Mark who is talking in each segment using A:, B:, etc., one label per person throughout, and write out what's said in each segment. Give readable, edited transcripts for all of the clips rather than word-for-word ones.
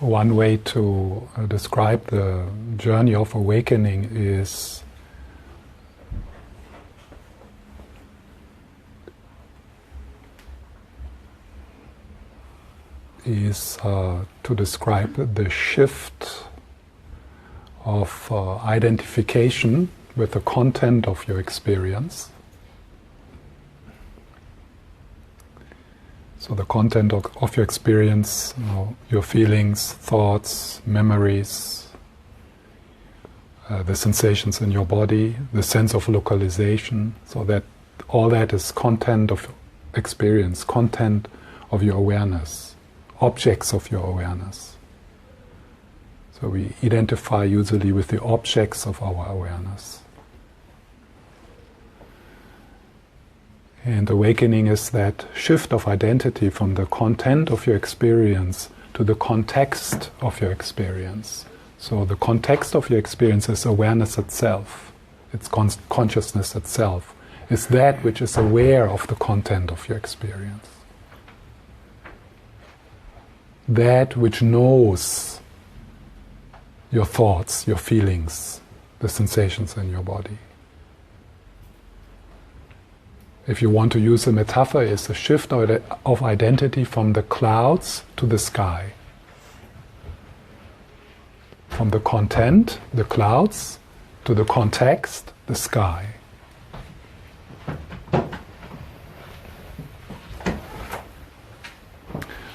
A: one way to describe the journey of awakening is to describe the shift of identification with the content of your experience. So the content of your experience, your feelings, thoughts, memories, the sensations in your body, the sense of localization, so that all that is content of experience, content of your awareness, objects of your awareness. So we identify usually with the objects of our awareness. And awakening is that shift of identity from the content of your experience to the context of your experience. So the context of your experience is awareness itself. It's consciousness itself. It's that which is aware of the content of your experience. That which knows your thoughts, your feelings, the sensations in your body. If you want to use a metaphor, it's a shift of identity from the clouds to the sky. From the content, the clouds, to the context, the sky.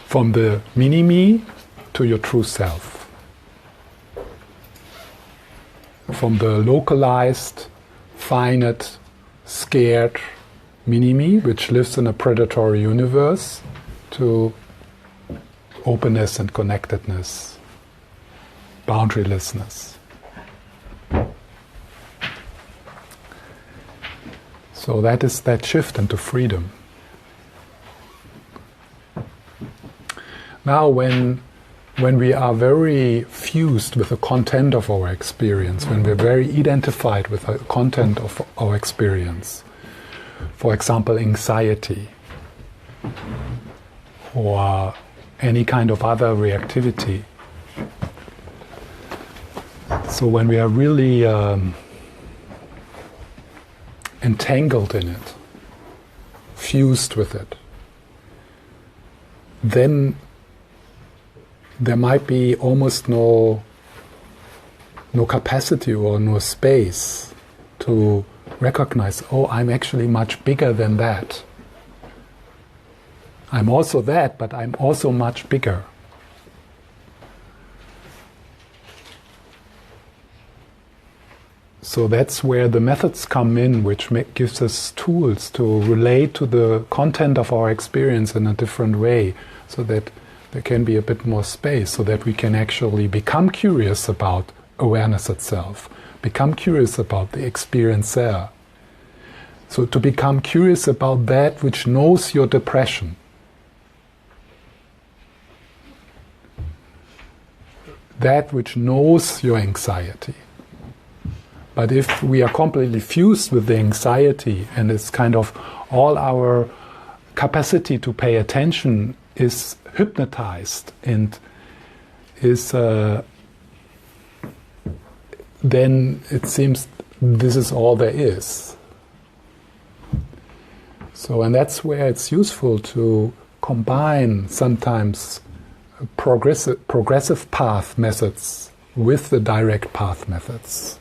A: From the mini-me to your true self. From the localized, finite, scared mini-me, which lives in a predatory universe, to openness and connectedness, boundarylessness. So that is that shift into freedom. Now when we are very fused with the content of our experience, when we're very identified with the content of our experience, for example, anxiety, or any kind of other reactivity. So when we are really entangled in it, fused with it, then there might be almost no capacity or no space to recognize, oh, I'm actually much bigger than that. I'm also that, but I'm also much bigger. So that's where the methods come in, which gives us tools to relate to the content of our experience in a different way, so that there can be a bit more space, so that we can actually become curious about awareness itself, become curious about the experiencer. So to become curious about that which knows your depression. That which knows your anxiety. But if we are completely fused with the anxiety, and it's kind of all our capacity to pay attention is hypnotized and is then it seems this is all there is. So, and that's where it's useful to combine sometimes progressive path methods with the direct path methods.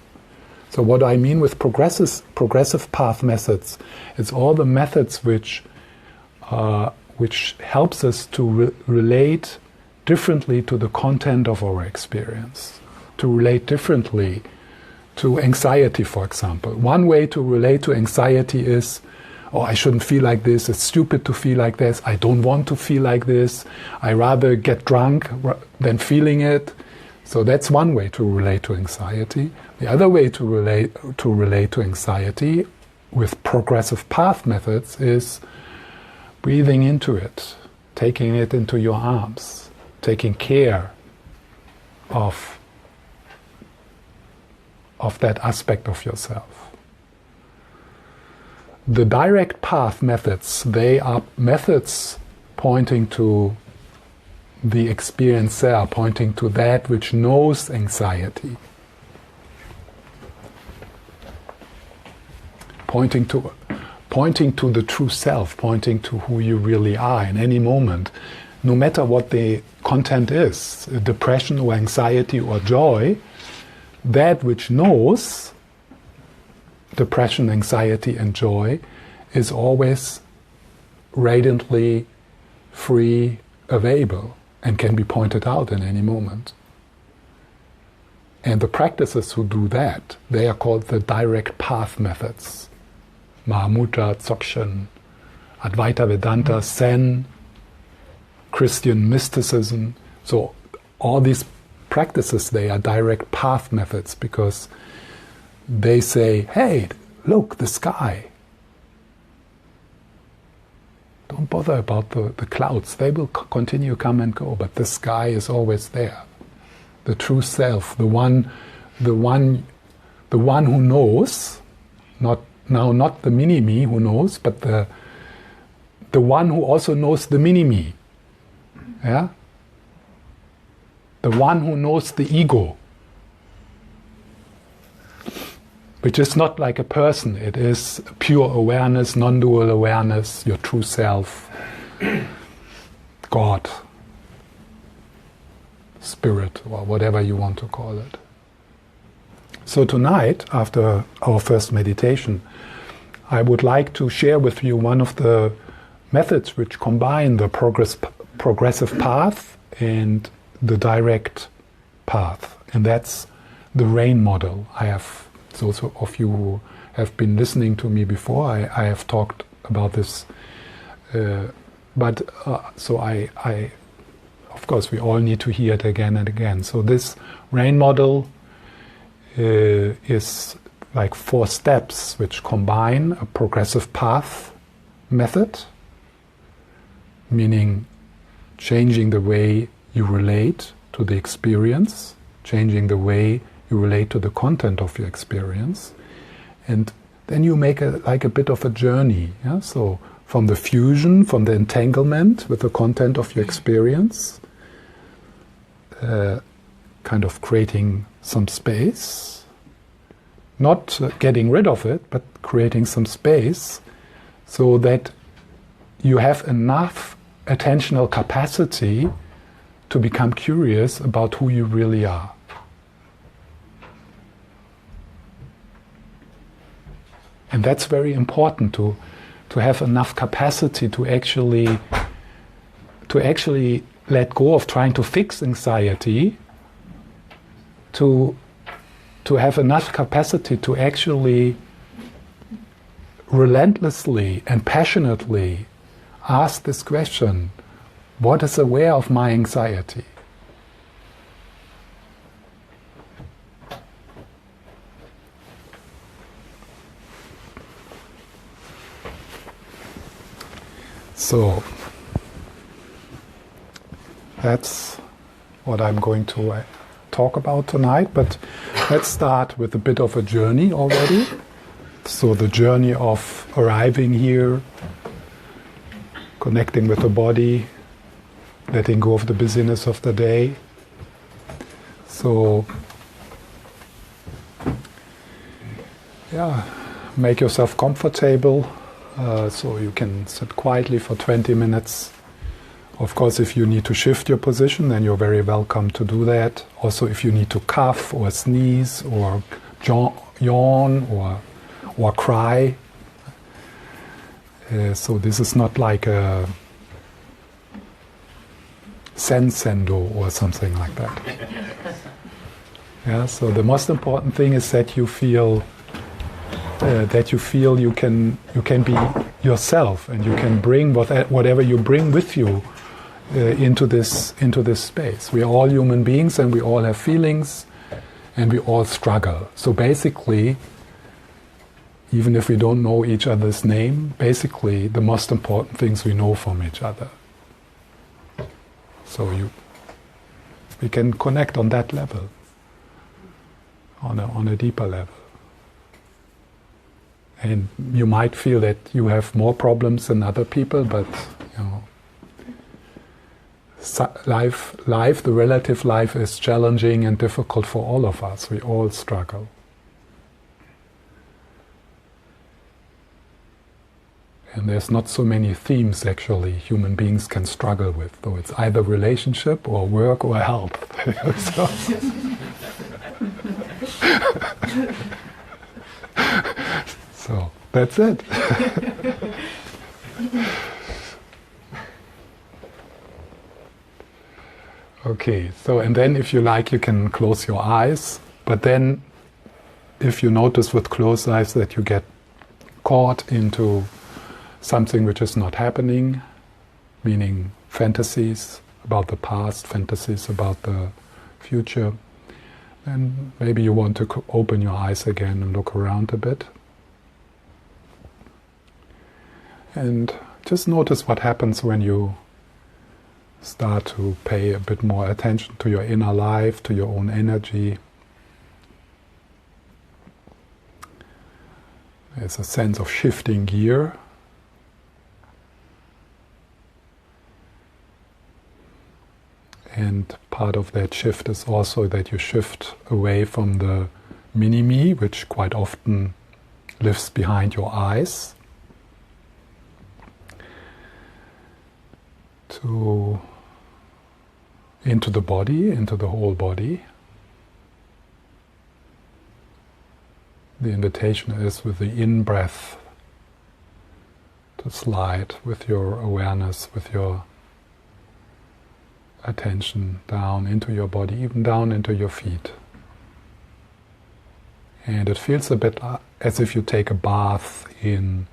A: So what I mean with progressive path methods, it's all the methods which helps us to relate differently to the content of our experience, to relate differently to anxiety, for example. One way to relate to anxiety is, oh, I shouldn't feel like this, it's stupid to feel like this, I don't want to feel like this, I rather get drunk than feeling it. So that's one way to relate to anxiety. The other way to relate to anxiety with progressive path methods is breathing into it, taking it into your arms, taking care of that aspect of yourself. The direct path methods, they are methods pointing to the experiencer, pointing to that which knows anxiety, pointing to the true self, pointing to who you really are in any moment, no matter what the content is, depression or anxiety or joy. That which knows depression, anxiety and joy is always radiantly free, available, and can be pointed out in any moment. And the practices who do that, they are called the direct path methods. Mahamudra, Dzogchen, Advaita Vedanta, Zen, Christian mysticism. So all these practices, they are direct path methods because they say, hey, look, the sky. Don't bother about the clouds. They will continue to come and go, but the sky is always there. The true self, the one who knows, not the mini-me who knows, but the one who also knows the mini-me. Yeah? The one who knows the ego, which is not like a person. It is pure awareness, non-dual awareness, your true self, God, spirit, or whatever you want to call it. So tonight, after our first meditation, I would like to share with you one of the methods which combine the progressive path and the direct path, and that's the RAIN model. Those of you who have been listening to me before, I have talked about this, of course we all need to hear it again and again. So this RAIN model is like 4 steps which combine a progressive path method, meaning changing the way you relate to the experience, changing the way you relate to the content of your experience, and then you make a bit of a journey. Yeah? So from the fusion, from the entanglement with the content of your experience, kind of creating some space, not getting rid of it, but creating some space so that you have enough attentional capacity to become curious about who you really are. And that's very important to have enough capacity to actually let go of trying to fix anxiety, to have enough capacity to actually relentlessly and passionately ask this question: what is aware of my anxiety? So that's what I'm going to talk about tonight, but let's start with a bit of a journey already. So the journey of arriving here, connecting with the body, letting go of the busyness of the day. So, make yourself comfortable. So you can sit quietly for 20 minutes. Of course, if you need to shift your position, then you're very welcome to do that. Also, if you need to cough or sneeze or yawn or cry. So this is not like a sensendo or something like that. Yeah. So the most important thing is that you feel you can be yourself, and you can bring whatever you bring with you into this space. We are all human beings, and we all have feelings, and we all struggle. So basically, even if we don't know each other's name, basically the most important things we know from each other. So we can connect on that level, on a deeper level. And you might feel that you have more problems than other people, but life, the relative life is challenging and difficult for all of us. We all struggle. And there's not so many themes actually human beings can struggle with, though it's either relationship or work or health. So that's it. Okay, so and then if you like, you can close your eyes, but then if you notice with closed eyes that you get caught into something which is not happening, meaning fantasies about the past, fantasies about the future, then maybe you want to open your eyes again and look around a bit. And just notice what happens when you start to pay a bit more attention to your inner life, to your own energy. There's a sense of shifting gear. And part of that shift is also that you shift away from the mini-me, which quite often lives behind your eyes, into the body, into the whole body. The invitation is with the in-breath to slide with your awareness, with your attention down into your body, even down into your feet. And it feels a bit as if you take a bath in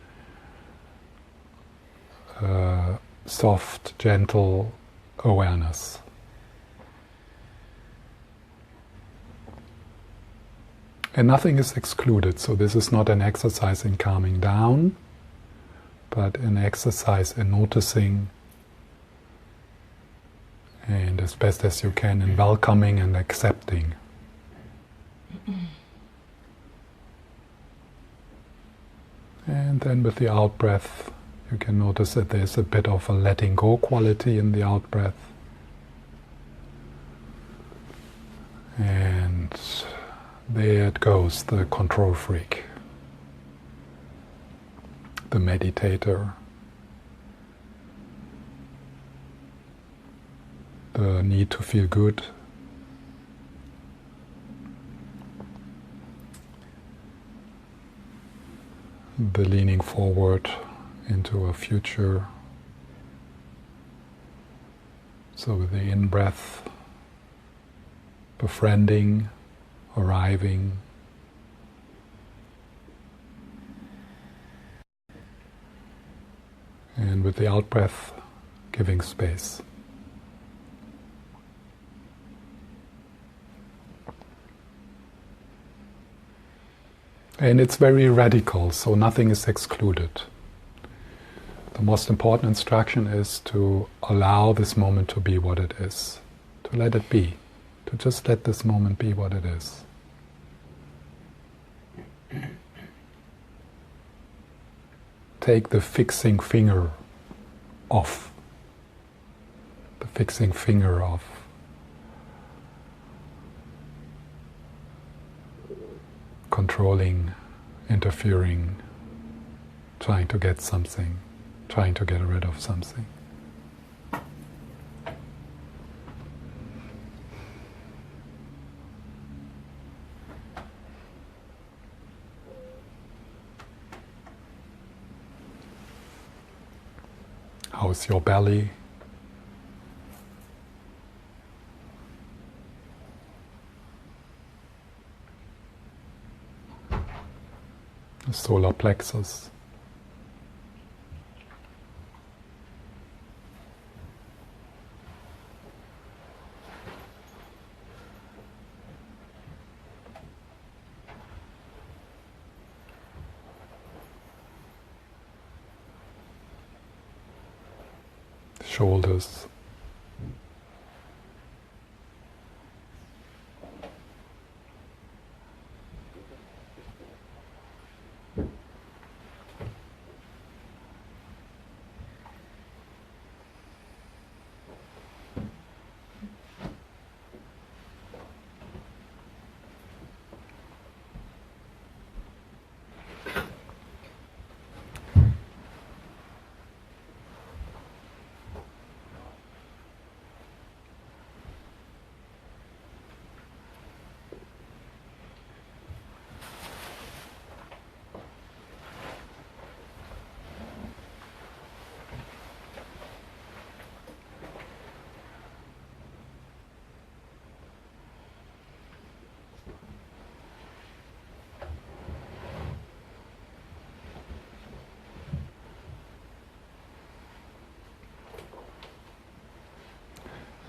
A: soft, gentle awareness. And nothing is excluded, so this is not an exercise in calming down, but an exercise in noticing and as best as you can in welcoming and accepting. And then with the out-breath, you can notice that there's a bit of a letting go quality in the out-breath. And there it goes, the control freak, the meditator, the need to feel good, the leaning forward into a future. So with the in-breath, befriending, arriving, and with the out-breath, giving space. And it's very radical, so nothing is excluded. The most important instruction is to allow this moment to be what it is, to let it be, to just let this moment be what it is. Take the fixing finger off, the fixing finger off. Controlling, interfering, trying to get something, trying to get rid of something. How's your belly? The solar plexus. Shoulders.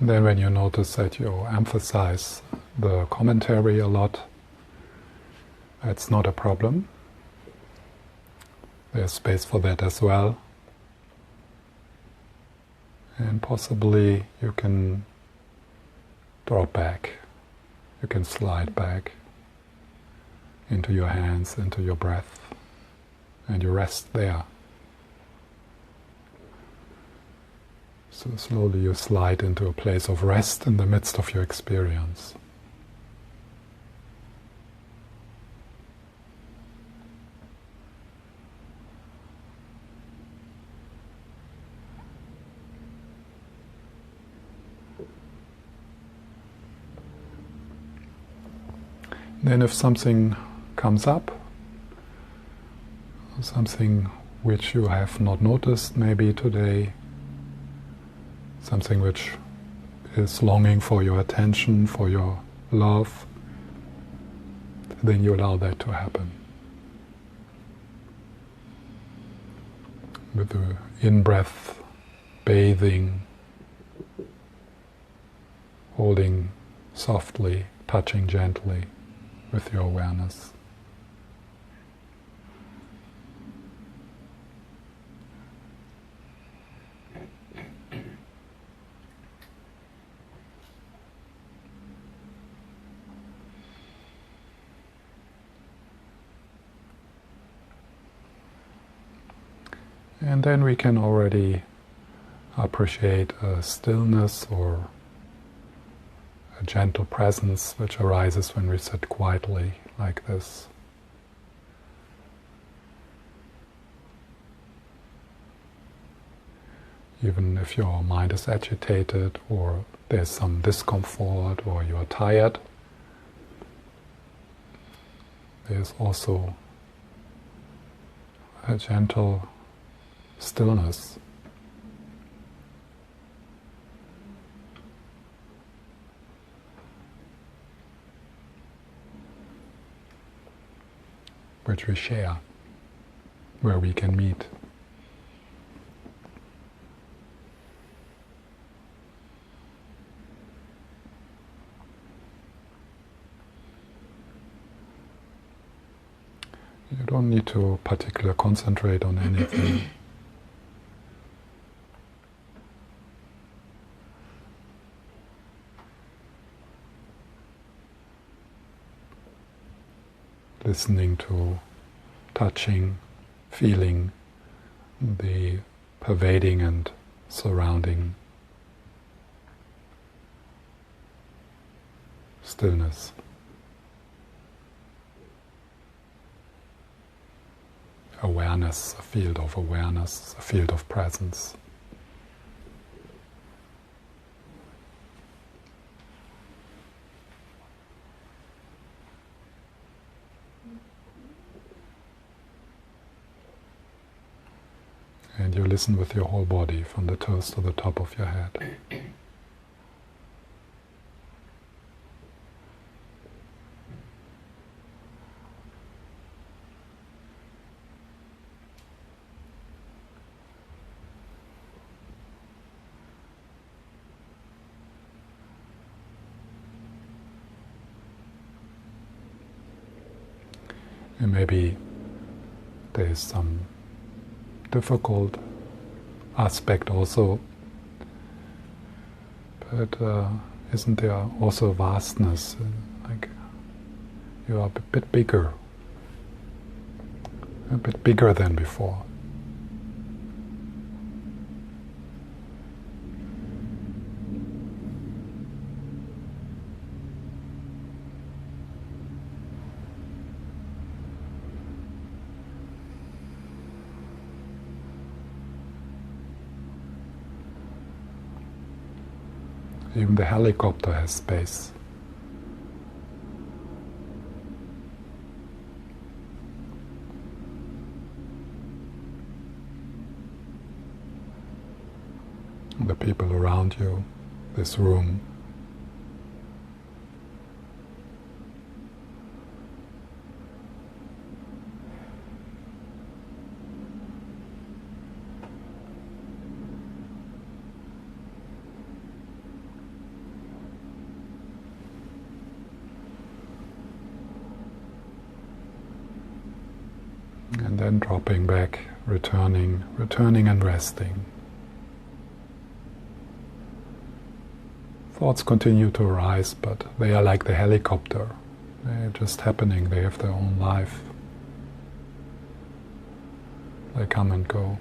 A: And then when you notice that you emphasize the commentary a lot, that's not a problem. There's space for that as well. And possibly you can drop back. You can slide back into your hands, into your breath, and you rest there. So slowly you slide into a place of rest in the midst of your experience. Then if something comes up, something which you have not noticed maybe today, something which is longing for your attention, for your love, then you allow that to happen. With the in-breath, bathing, holding softly, touching gently with your awareness. And then we can already appreciate a stillness or a gentle presence which arises when we sit quietly like this. Even if your mind is agitated or there's some discomfort or you're tired, there's also a gentle stillness. Which we share, where we can meet. You don't need to particularly concentrate on anything. Listening to, touching, feeling the pervading and surrounding stillness. Awareness, a field of awareness, a field of presence. And you listen with your whole body, from the toes to the top of your head. And maybe there's some difficult aspect also, but isn't there also vastness? Like you are a bit bigger than before. Even the helicopter has space. The people around you, this room. And then dropping back, returning and resting. Thoughts continue to arise, but they are like the helicopter. They're just happening, they have their own life. They come and go.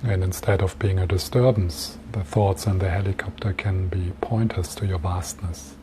A: And instead of being a disturbance, the thoughts and the helicopter can be pointers to your vastness.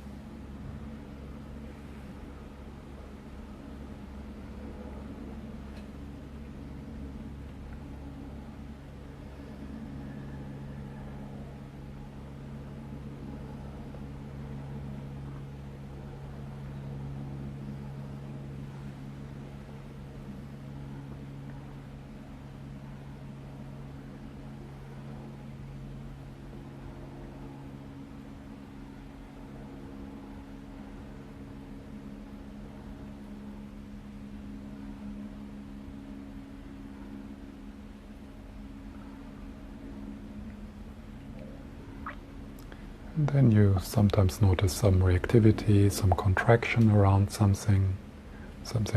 A: And then you sometimes notice some reactivity, some contraction around something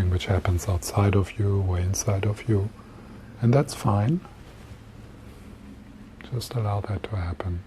A: which happens outside of you or inside of you. And that's fine. Just allow that to happen.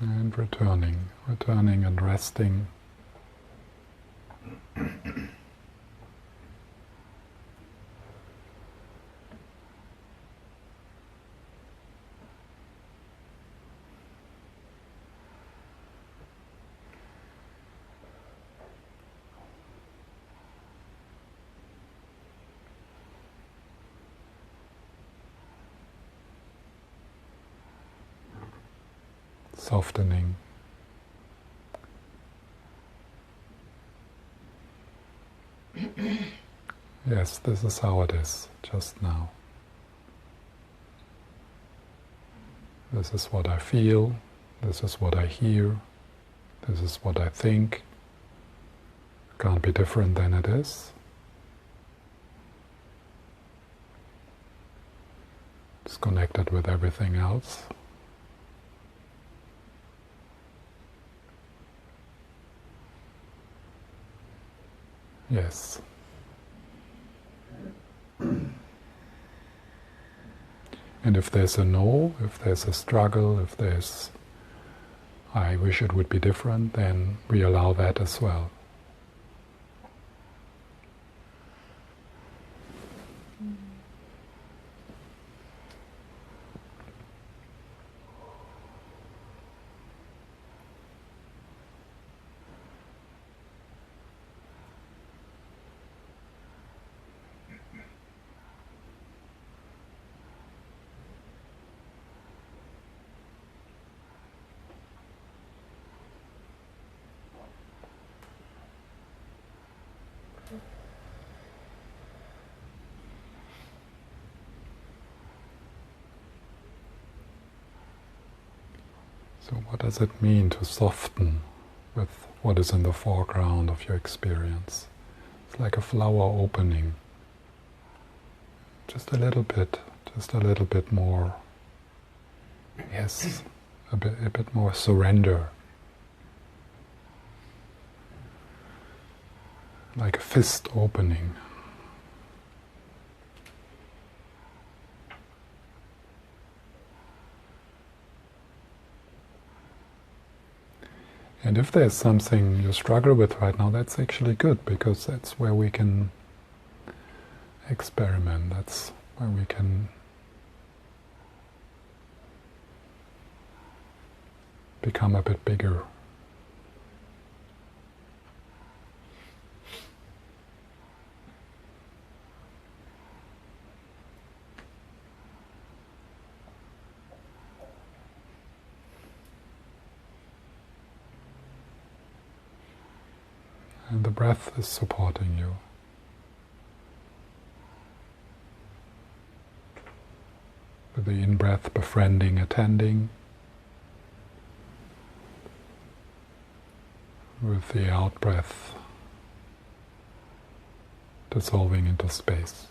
A: And returning and resting. Softening. Yes, this is how it is, just now. This is what I feel, this is what I hear, this is what I think. Can't be different than it is. connected with everything else. Yes. And if there's a no, if there's a struggle, if there's I wish it would be different, then we allow that as well. So what does it mean to soften with what is in the foreground of your experience? It's like a flower opening. Just a little bit more. Yes, a bit more surrender. Like a fist opening. And if there's something you struggle with right now, that's actually good, because that's where we can experiment. That's where we can become a bit bigger. And the breath is supporting you. With the in-breath befriending, attending. With the out-breath dissolving into space.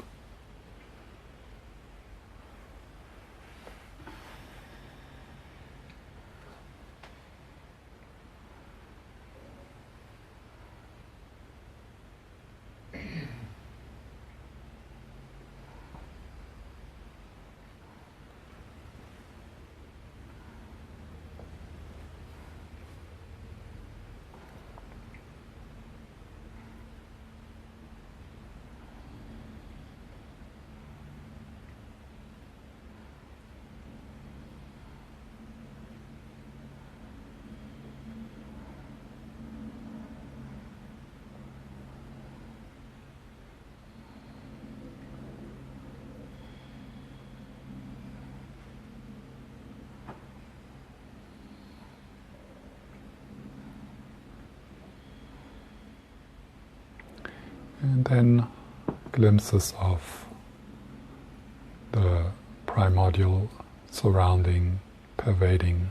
A: And then glimpses of the primordial, surrounding, pervading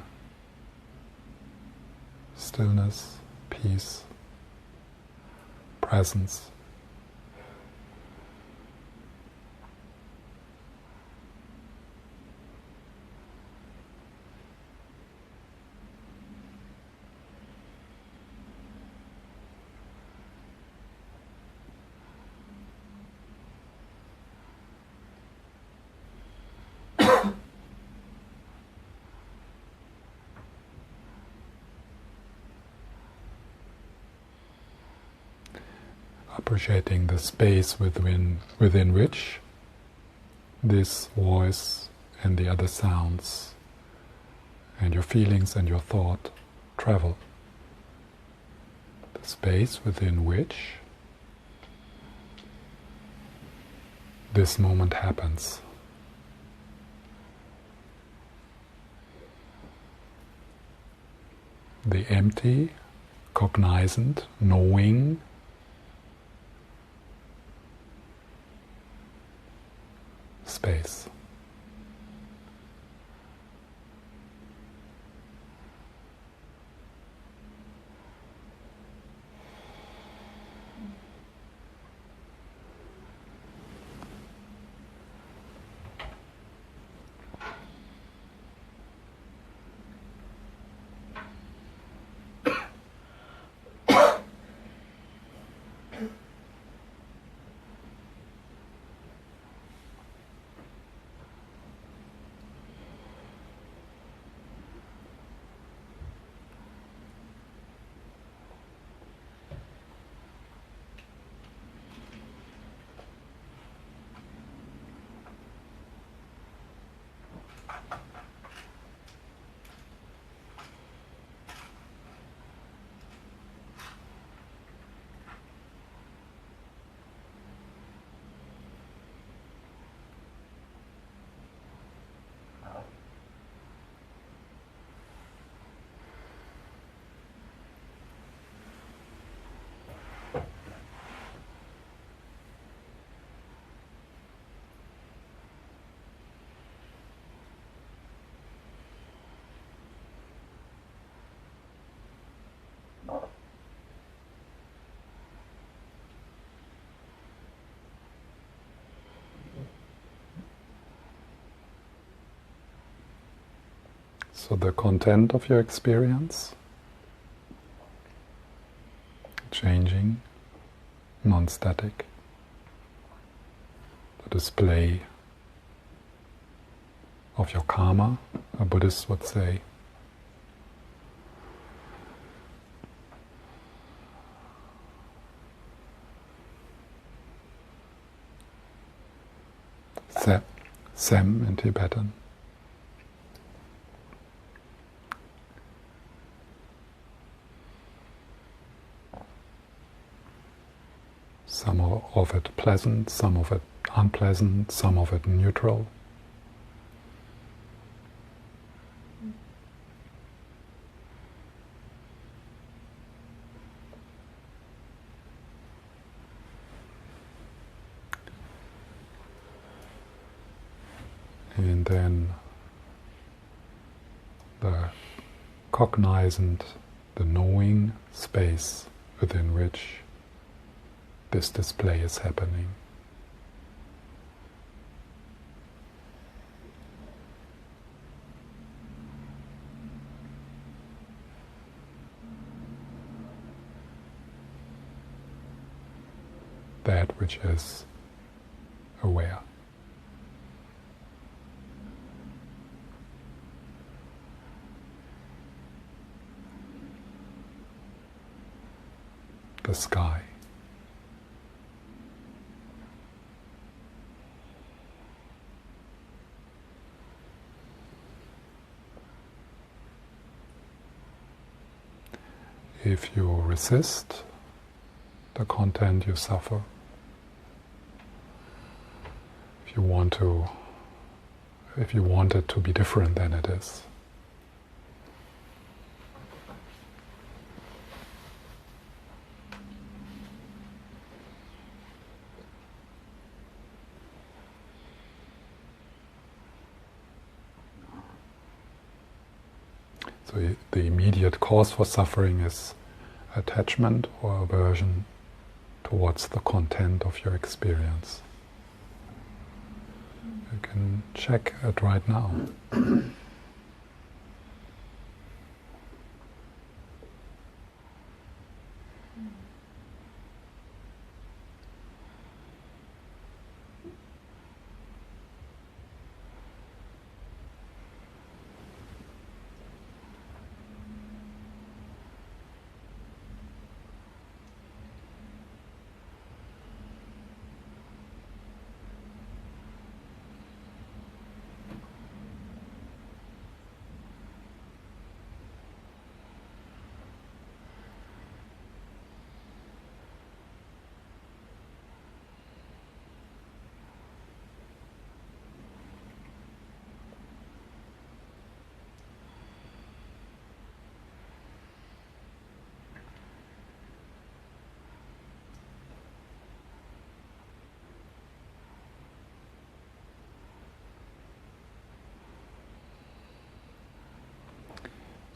A: stillness, peace, presence. Appreciating the space within which this voice and the other sounds and your feelings and your thought travel. The space within which this moment happens. The empty, cognizant, knowing space. So the content of your experience, changing, non-static. The display of your karma, a Buddhist would say. Sem in Tibetan. Some of it pleasant, some of it unpleasant, some of it neutral. And then the cognizant, the knowing space within which this display is happening. That which is aware. The sky. If you resist the content, you suffer. If you want it to be different than it is. So the immediate cause for suffering is attachment or aversion towards the content of your experience. You can check it right now.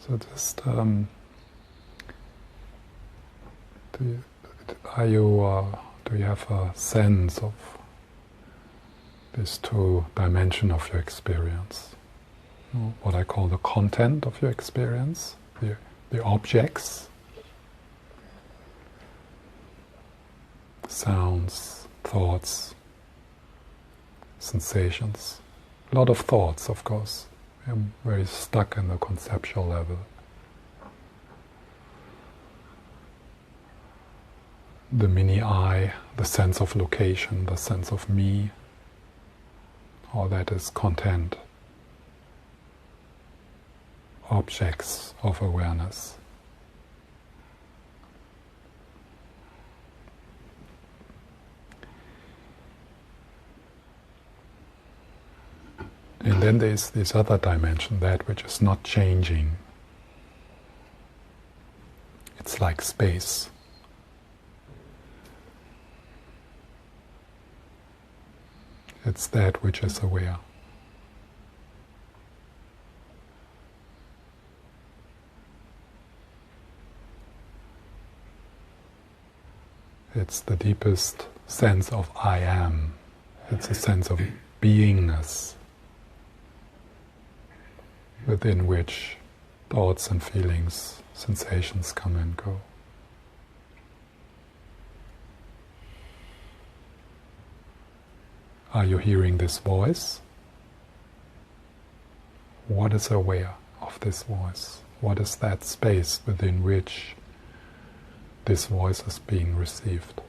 A: So just do you have a sense of these two dimensions of your experience? What I call the content of your experience, the objects, sounds, thoughts, sensations. A lot of thoughts, of course. I'm very stuck in the conceptual level. The mini I, the sense of location, the sense of me, all that is content. Objects of awareness. And then there's this other dimension, that which is not changing. It's like space. It's that which is aware. It's the deepest sense of I am. It's a sense of beingness. within which thoughts and feelings, sensations come and go. Are you hearing this voice? What is aware of this voice? What is that space within which this voice is being received?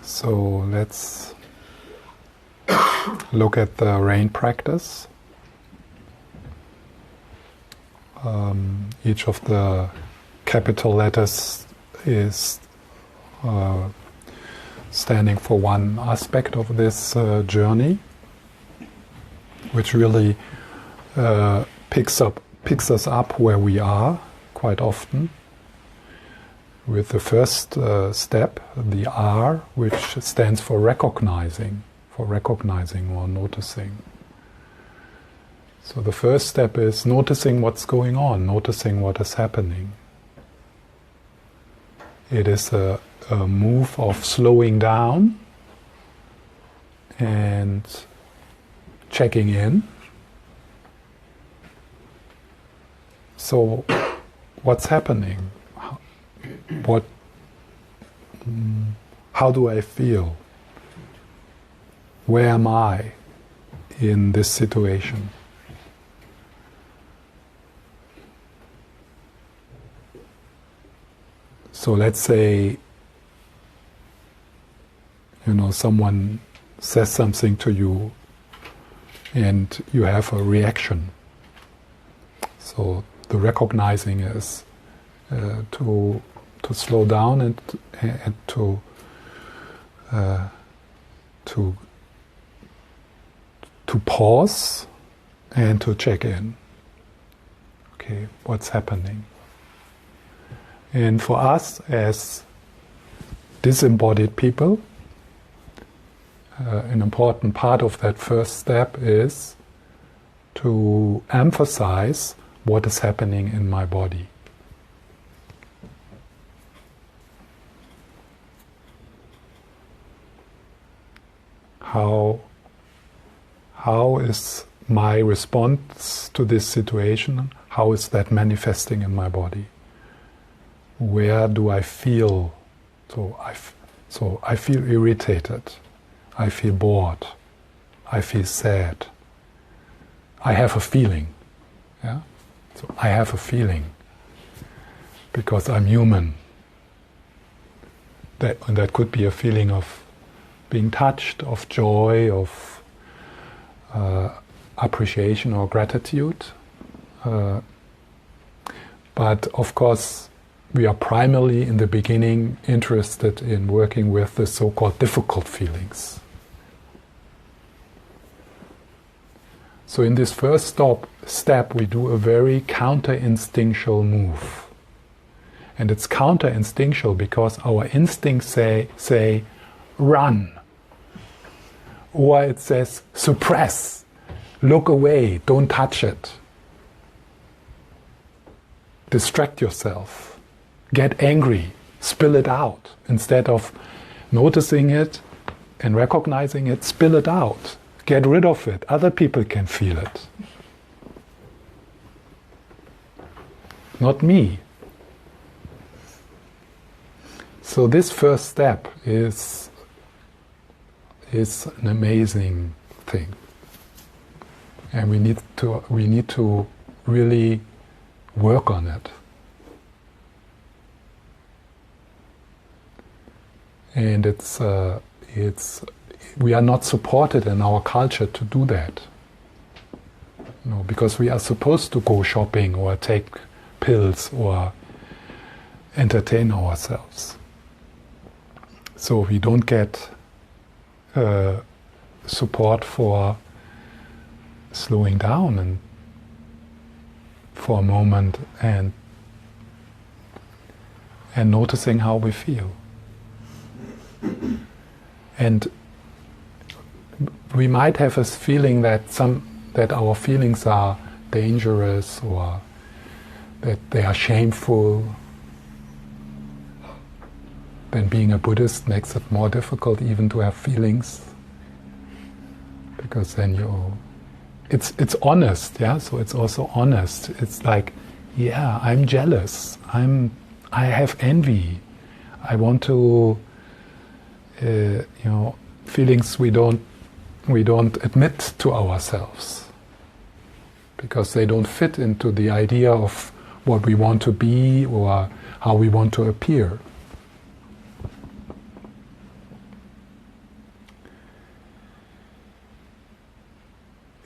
A: So let's look at the rain practice. Each of the capital letters is standing for one aspect of this journey, which really picks us up where we are quite often. With the first step, the R, which stands for recognizing or noticing. So the first step is noticing what's going on, noticing what is happening. It is a move of slowing down and checking in. So, what's happening? How do I feel? Where am I in this situation? So let's say, someone says something to you and you have a reaction. So the recognizing is to slow down and to pause and to check in. Okay, what's happening? And for us as disembodied people, an important part of that first step is to emphasize what is happening in my body. How is my response to this situation? How is that manifesting in my body? Where do I feel? So I feel irritated. I feel bored. I feel sad. I have a feeling. Yeah? So I have a feeling. because I'm human. That could be a feeling of being touched, of joy, of appreciation or gratitude. But of course, we are primarily in the beginning interested in working with the so-called difficult feelings. So in this first step, we do a very counter-instinctual move. And it's counter-instinctual because our instincts say run. Or it says suppress, look away, don't touch it. Distract yourself, get angry, spill it out. Instead of noticing it and recognizing it, spill it out. Get rid of it. Other people can feel it. Not me. So this first step is an amazing thing. And we need to really work on it. And we are not supported in our culture to do that. Because we are supposed to go shopping or take pills or entertain ourselves. So we don't get support for slowing down and for a moment and noticing how we feel. And we might have a feeling that our feelings are dangerous or that they are shameful. Then being a Buddhist makes it more difficult even to have feelings, because then it's honest, yeah. So it's also honest. It's like, yeah, I'm jealous. I have envy. I want to, feelings we don't admit to ourselves because they don't fit into the idea of what we want to be or how we want to appear.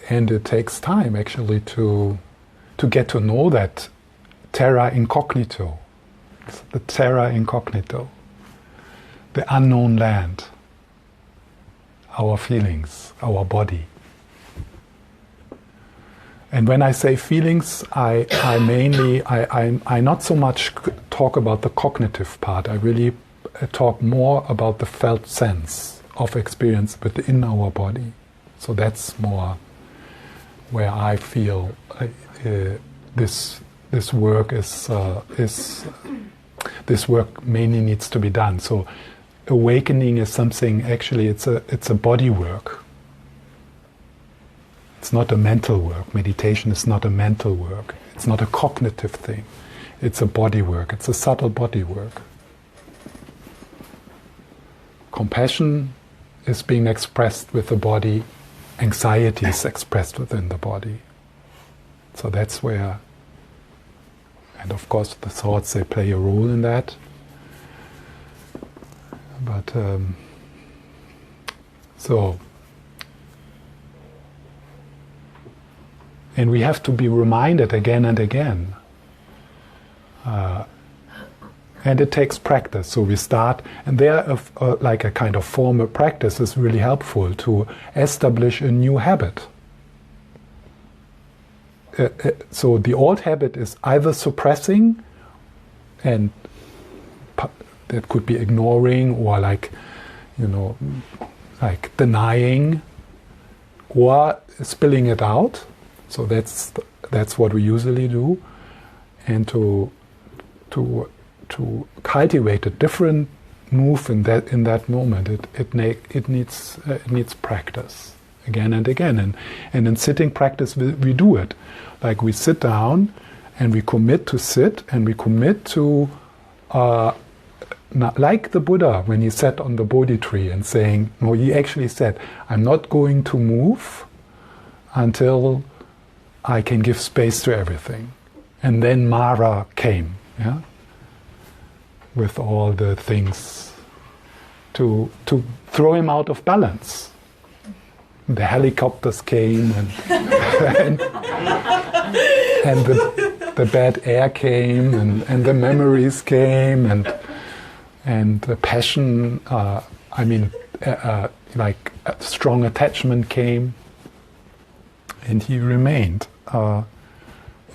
A: And it takes time actually to get to know that terra incognito, the terra incognito, the unknown land, our feelings, our body. And when I say feelings, I not so much talk about the cognitive part. I really talk more about the felt sense of experience within our body. So that's more where I feel this work this work mainly needs to be done. So awakening is something, actually it's a body work. It's not a mental work. Meditation is not a mental work. It's not a cognitive thing. It's a body work. It's a subtle body work. Compassion is being expressed with the body. Anxiety is expressed within the body. So that's where, and of course the thoughts, they play a role in that. But and we have to be reminded again and again. And it takes practice. So we start, and there, like a kind of formal practice is really helpful to establish a new habit. So the old habit is either suppressing, and that could be ignoring, or like denying, or spilling it out. So that's what we usually do, and to cultivate a different move in that moment, it needs practice again and again, and in sitting practice we do it. Like we sit down and we commit to sit, and we commit to like the Buddha when he sat on the Bodhi tree and saying, no, he actually said, I'm not going to move until I can give space to everything. And then Mara came, yeah? with all the things to throw him out of balance. The helicopters came and the bad air came and the memories came and the passion, like a strong attachment came, and he remained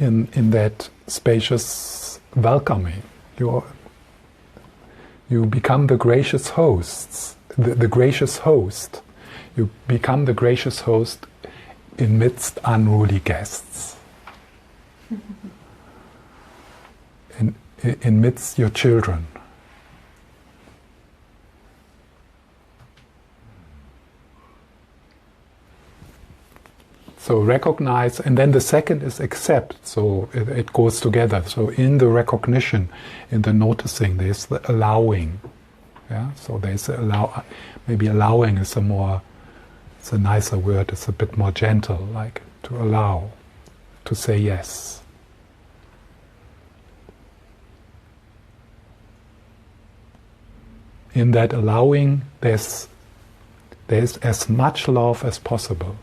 A: in that spacious welcoming. You become the gracious hosts, the gracious host. You become the gracious host amidst unruly guests. Amidst your children. So recognize, and then the second is accept, so it goes together. So in the recognition, in the noticing, there's the allowing. Yeah? So there's maybe allowing is it's a nicer word, it's a bit more gentle, like to allow, to say yes. In that allowing, there's as much love as possible.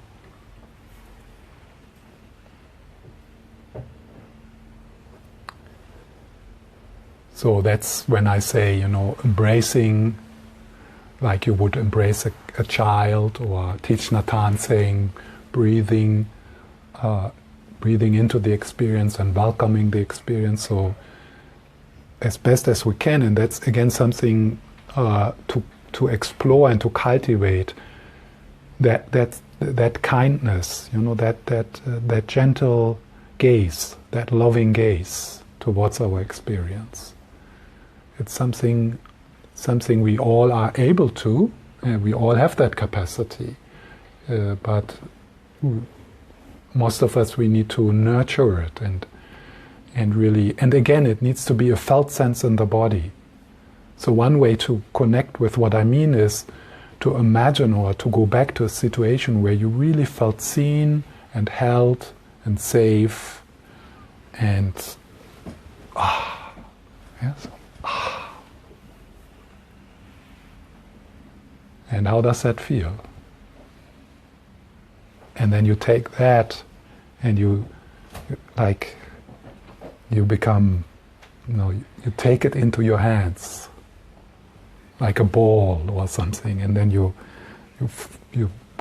A: So that's when I say, embracing, like you would embrace a child, or Thich Nhat Hanh saying, breathing into the experience and welcoming the experience. So as best as we can, and that's again something to explore and to cultivate. That kindness, that gentle gaze, that loving gaze towards our experience. It's something we all are able to, and we all have that capacity. But most of us, we need to nurture it and really, and again, it needs to be a felt sense in the body. So one way to connect with what I mean is to imagine or to go back to a situation where you really felt seen and held and safe and And how does that feel? And then you take that and you become, you take it into your hands like a ball or something, and then you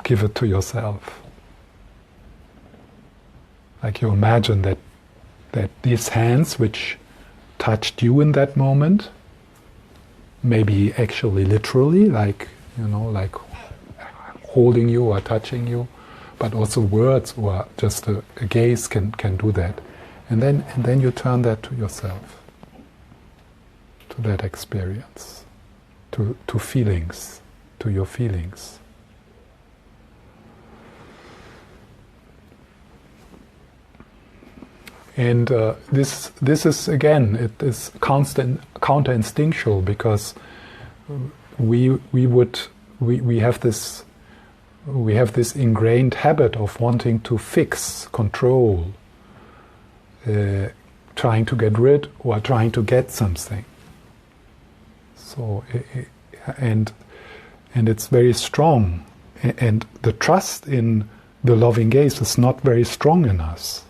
A: give it to yourself. Like you imagine that these hands which touched you in that moment, maybe actually literally, like holding you or touching you, but also words or just a gaze can do that. And then you turn that to yourself, to that experience, to feelings, to your feelings. And this is again, it is counter-instinctual, because we have this ingrained habit of wanting to fix, control, trying to get rid or trying to get something. So and it's very strong, and the trust in the loving gaze is not very strong in us.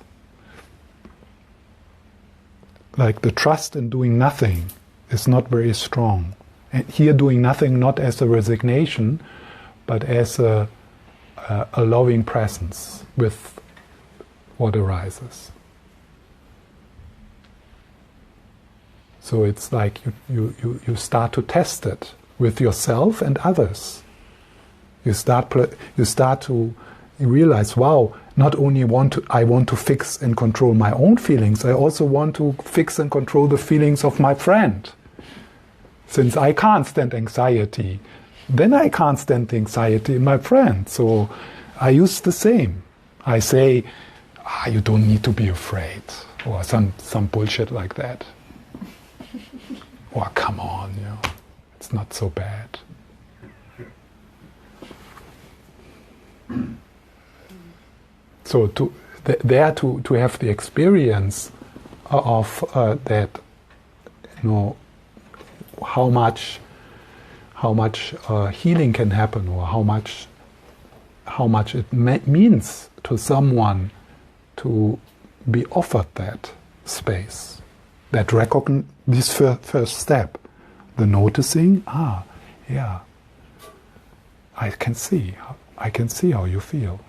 A: Like the trust in doing nothing is not very strong. And here, doing nothing not as a resignation, but as a loving presence with what arises. So it's like you start to test it with yourself and others. You start to realize, wow, not only I want to fix and control my own feelings, I also want to fix and control the feelings of my friend. Since I can't stand anxiety, then I can't stand the anxiety in my friend. So I use the same. I say, you don't need to be afraid, or some bullshit like that. Or come on, it's not so bad. So to have the experience of that, how much healing can happen, or how much it means to someone to be offered that space, that this first step, the noticing. Yeah, I can see how you feel.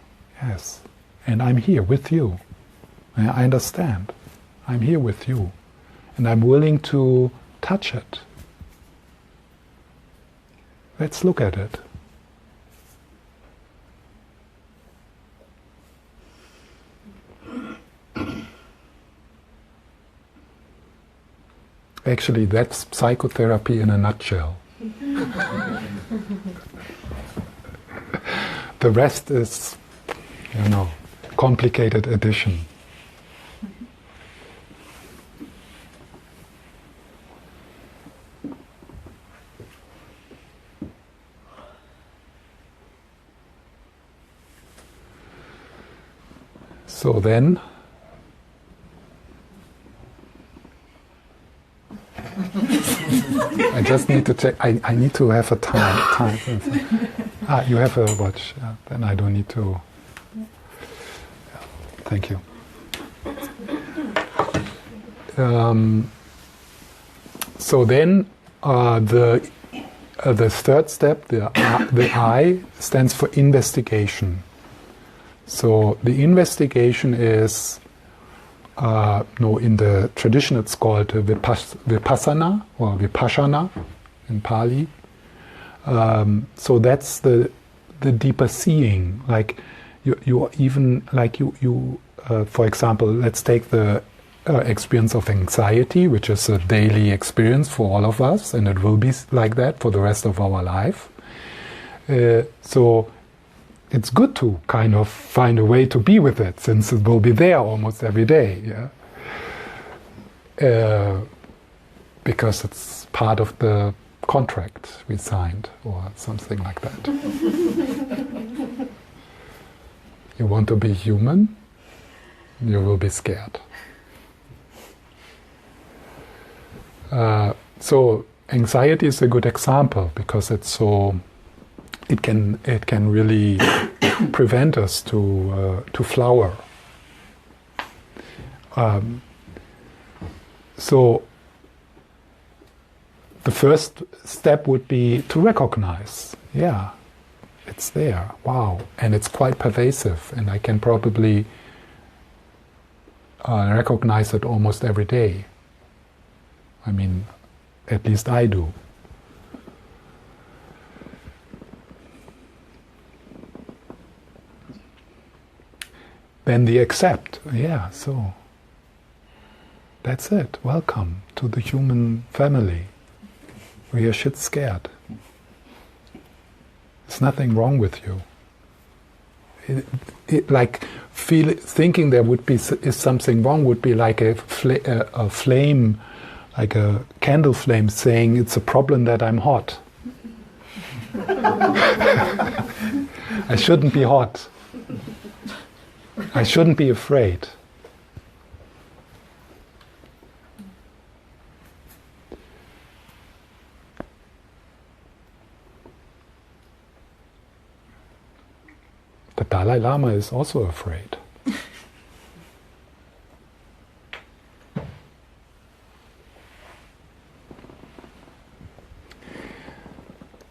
A: Yes, and I'm here with you. I understand. I'm here with you, and I'm willing to touch it. Let's look at it. Actually, that's psychotherapy in a nutshell. The rest is, complicated addition. So then, I just need to check. I need to have a time. You have a watch. Then I don't need to. Thank you. So then, the third step, the I, stands for investigation. So the investigation is, in the tradition it's called vipassana or vipassana in Pali. So that's the deeper seeing. Like you for example, let's take the experience of anxiety, which is a daily experience for all of us, and it will be like that for the rest of our life. So it's good to kind of find a way to be with it, since it will be there almost every day. Yeah, because it's part of the contract we signed, or something like that. You want to be human, you will be scared. So anxiety is a good example, because it's so. It can really prevent us to flower. So the first step would be to recognize, yeah, it's there, wow, and it's quite pervasive, and I can probably recognize it almost every day. I mean, at least I do. Then the accept, yeah, so that's it. Welcome to the human family. We are shit scared. There's nothing wrong with you. Thinking there would be is something wrong would be like a flame, like a candle flame saying it's a problem that I'm hot. I shouldn't be hot. I shouldn't be afraid. The Dalai Lama is also afraid.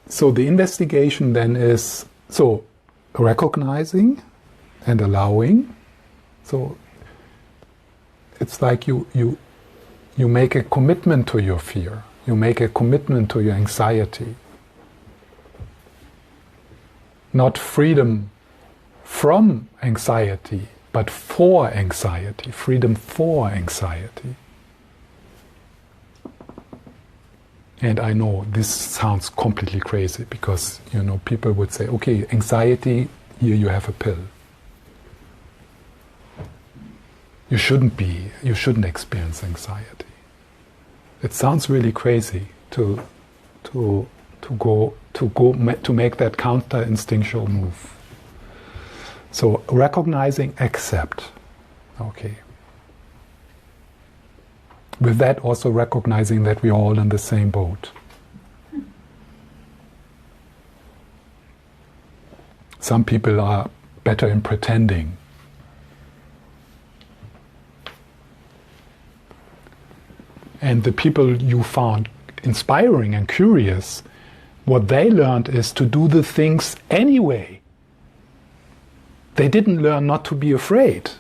A: So the investigation then is recognizing and allowing. So it's like you make a commitment to your fear. You make a commitment to your anxiety. Not freedom from anxiety, but for anxiety. Freedom for anxiety. And I know this sounds completely crazy, because people would say, okay, anxiety, here you have a pill. You shouldn't experience anxiety. It sounds really crazy to make that counter-instinctual move. So recognizing, accept. Okay. With that, also recognizing that we are all in the same boat. some people are better in pretending. And the people you found inspiring and curious, what they learned is to do the things anyway. They didn't learn not to be afraid.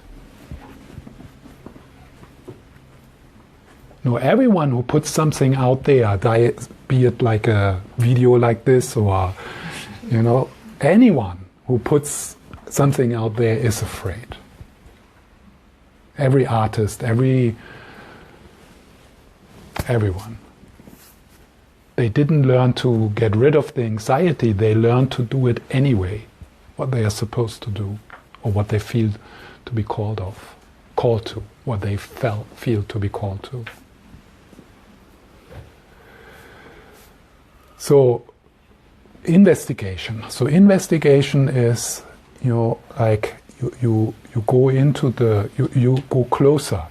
A: No, everyone who puts something out there, be it like a video like this or, anyone who puts something out there is afraid. Every artist, everyone. They didn't learn to get rid of the anxiety, they learned to do it anyway, what they are supposed to do, or what they feel to be called to, what they feel to be called to. So, investigation. So investigation is, like you go into you go closer.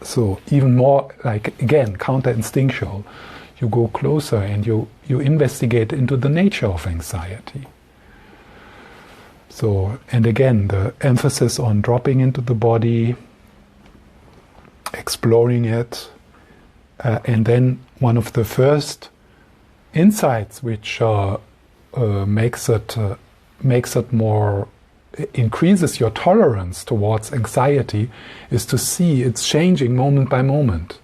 A: So even more, like, again, counter-instinctual. You go closer and you investigate into the nature of anxiety. So, and again, the emphasis on dropping into the body, exploring it, and then one of the first insights which makes it more, increases your tolerance towards anxiety, is to see it's changing moment by moment.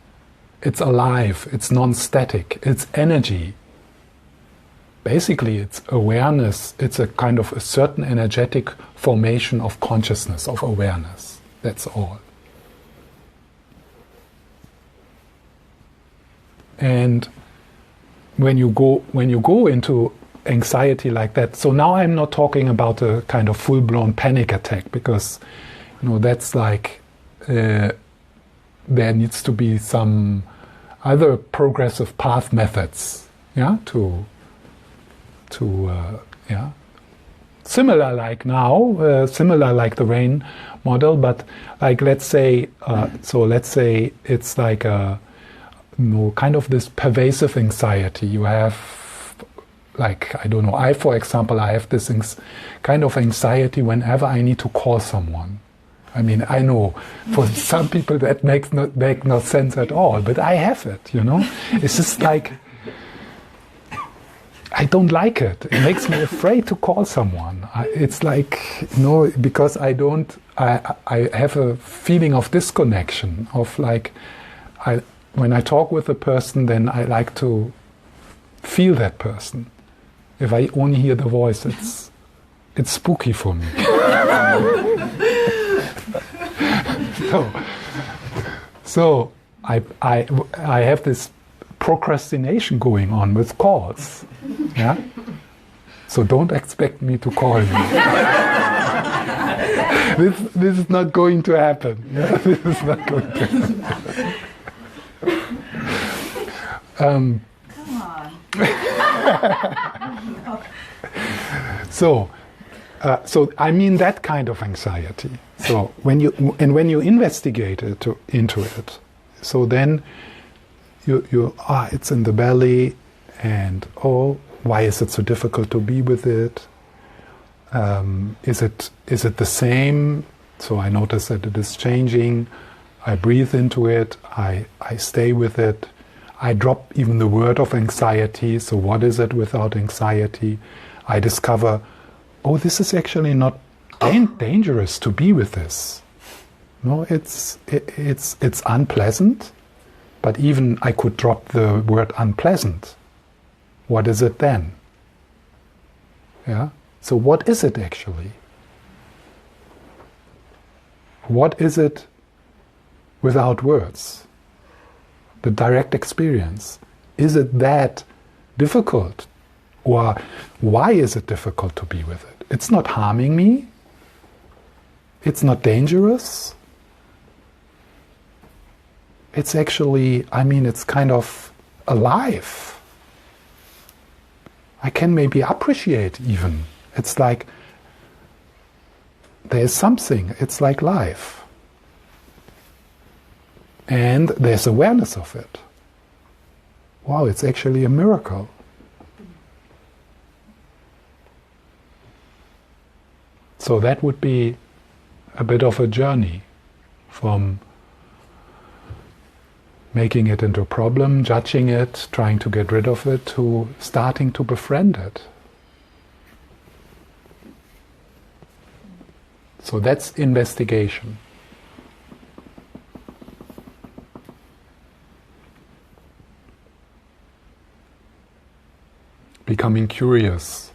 A: It's alive, it's non-static, it's energy. Basically, it's awareness, it's a kind of a certain energetic formation of consciousness, of awareness. That's all. And when you go into anxiety like that, so now I'm not talking about a kind of full-blown panic attack, because that's like there needs to be some other progressive path methods, similar like now, similar like the RAIN model, but like let's say it's like a kind of this pervasive anxiety. You have, like, I don't know, for example, I have this kind of anxiety whenever I need to call someone. I mean, I know for some people that make no sense at all, but I have it, It's just like, I don't like it. It makes me afraid to call someone. It's like, because I have a feeling of disconnection, of like, when I talk with a person, then I like to feel that person. If I only hear the voice, it's spooky for me. So I have this procrastination going on with calls. Yeah. So don't expect me to call you. This is not going to happen. Yeah? This is not going to happen.
B: Come on.
A: So I mean that kind of anxiety. So when you investigate into it, so then it's in the belly, and why is it so difficult to be with it? Is it the same? So I notice that it is changing. I breathe into it. I stay with it. I drop even the word of anxiety. So what is it without anxiety? I discover, this is actually not dangerous to be with this. No, it's unpleasant, but even I could drop the word unpleasant. What is it then? Yeah. So what is it actually? What is it without words? The direct experience. Is it that difficult? Or why is it difficult to be with it? It's not harming me. It's not dangerous. It's actually, it's kind of alive. I can maybe appreciate even. It's like there's something. It's like life. And there's awareness of it. Wow, it's actually a miracle. So that would be a bit of a journey from making it into a problem, judging it, trying to get rid of it, to starting to befriend it. So that's investigation. Becoming curious.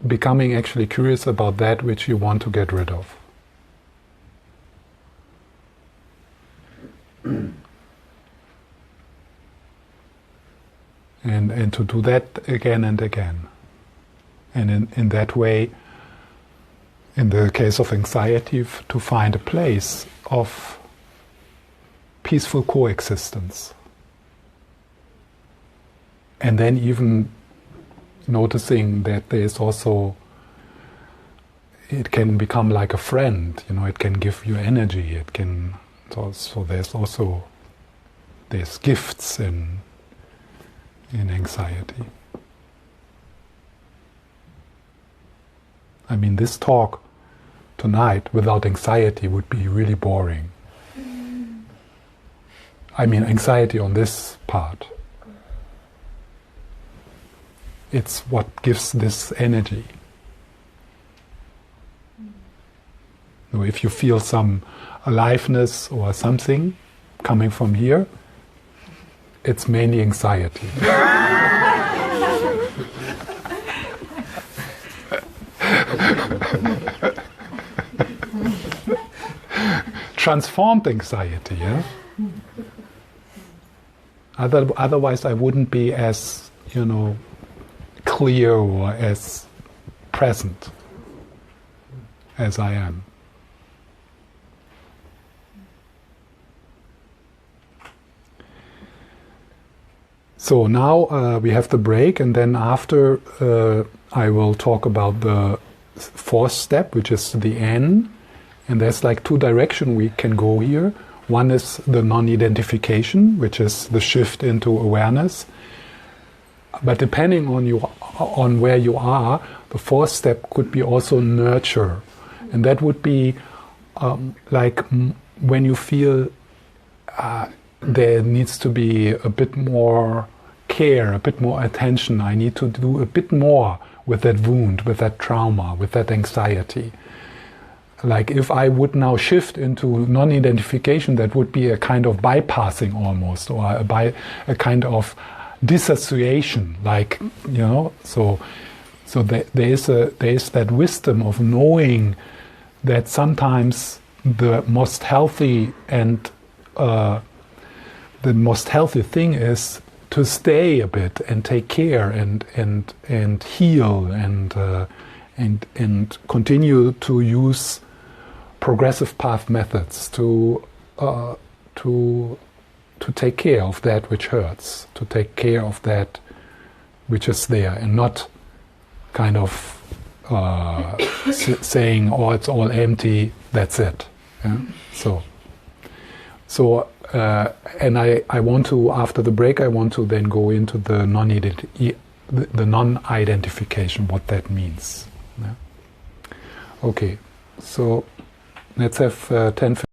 A: Becoming actually curious about that which you want to get rid of. And to do that again and again. And in that way, in the case of anxiety, to find a place of peaceful coexistence. And then even noticing that there's also, it can become like a friend, it can give you energy, it can, so there's gifts in anxiety. I mean, this talk tonight without anxiety would be really boring. I mean, anxiety on this part. It's what gives this energy. So if you feel some aliveness or something coming from here, it's mainly anxiety. Transformed anxiety, yeah? Otherwise I wouldn't be as, clear or as present as I am. So now we have the break, and then after I will talk about the fourth step, which is the N, and there's like two directions we can go here. One is the non-identification, which is the shift into awareness. But depending on where you are, the fourth step could be also nurture, and that would be when you feel there needs to be a bit more care, a bit more attention. I need to do a bit more with that wound, with that trauma, with that anxiety. Like if I would now shift into non-identification, that would be a kind of bypassing almost, or a kind of dissociation. So there is that wisdom of knowing that sometimes the most healthy thing is to stay a bit and take care and heal and continue to use progressive path methods to take care of that which hurts, to take care of that which is there, and not kind of saying, "Oh, it's all empty. That's it." Yeah? So, and I want to, after the break, I want to then go into the non-identification, what that means. Yeah? Okay, so let's have 10